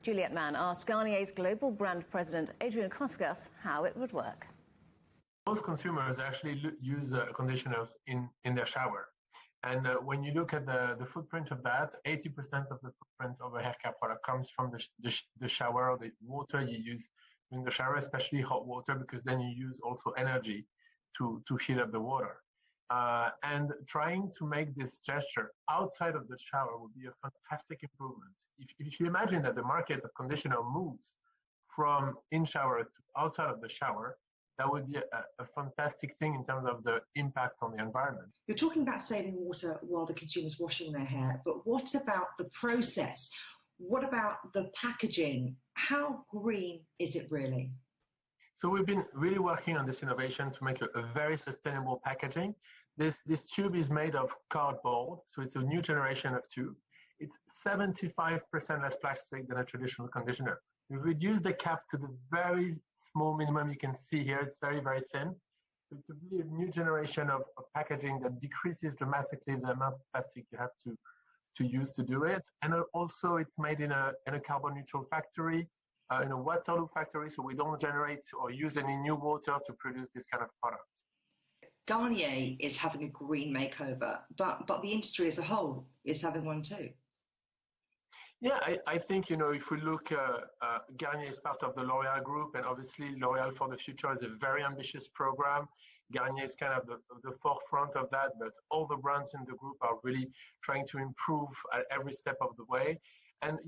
Juliet Mann asked Garnier's global brand president, Adrien Koskas, how it would work. Most consumers actually use conditioners in their shower. And when you look at the footprint of that, 80% of the footprint of a hair care product comes from the shower or the water you use in the shower, especially hot water, because then you use also energy to heat up the water. And trying to make this gesture outside of the shower would be a fantastic improvement. If you imagine that the market of conditioner moves from in shower to outside of the shower, that would be a fantastic thing in terms of the impact on the environment. You're talking about saving water while the consumer's washing their hair, but what about the process? What about the packaging? How green is it really? So we've been really working on this innovation to make a very sustainable packaging. This tube is made of cardboard, so it's a new generation of tube. It's 75% less plastic than a traditional conditioner. We've reduced the cap to the very small minimum you can see here. It's very, very thin. So it's a really new generation of packaging that decreases dramatically the amount of plastic you have to use to do it. And also it's made in a carbon neutral factory, in a water factory, so we don't generate or use any new water to produce this kind of product. Garnier is having a green makeover, but the industry as a whole is having one too. Yeah, I think, if we look, Garnier is part of the L'Oréal group, and obviously L'Oréal for the Future is a very ambitious program. Garnier is kind of the forefront of that, but all the brands in the group are really trying to improve at every step of the way. And,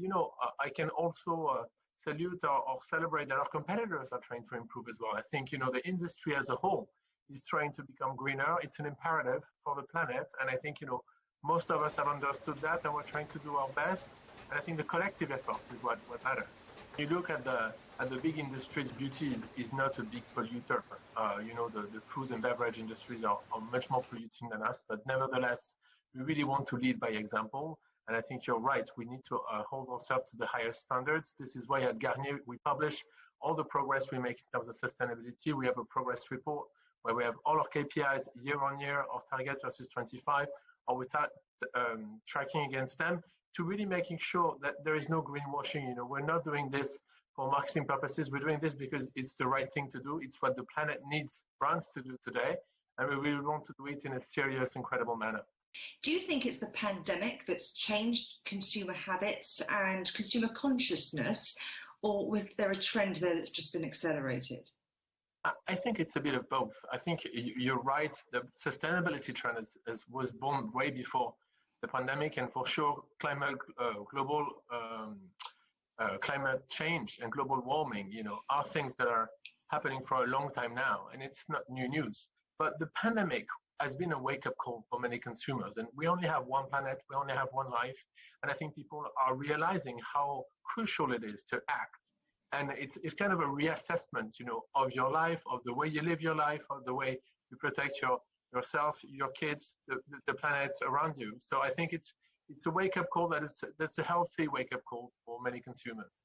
I can also salute or celebrate that our competitors are trying to improve as well. I think, the industry as a whole is trying to become greener. It's an imperative for the planet. And I think, most of us have understood that, and we're trying to do our best. And I think the collective effort is what matters. You look at the big industries, beauty is not a big polluter. The food and beverage industries are much more polluting than us, but nevertheless, we really want to lead by example. And I think you're right, we need to hold ourselves to the highest standards. This is why at Garnier, we publish all the progress we make in terms of sustainability. We have a progress report where we have all our KPIs year on year, our targets versus 25, or we start tracking against them, to really making sure that there is no greenwashing. We're not doing this for marketing purposes. We're doing this because it's the right thing to do. It's what the planet needs brands to do today. And we really want to do it in a serious, incredible manner. Do you think it's the pandemic that's changed consumer habits and consumer consciousness, or was there a trend there that's just been accelerated? I think it's a bit of both. I think you're right. The sustainability trend was born way before the pandemic, and for sure, global climate change and global warming, are things that are happening for a long time now, and it's not new news. But the pandemic has been a wake-up call for many consumers, and we only have one planet, we only have one life, and I think people are realizing how crucial it is to act. And it's kind of a reassessment, of your life, of the way you live your life, of the way you protect yourself, your kids, the planet around you. So I think it's a wake-up call that's a healthy wake-up call for many consumers.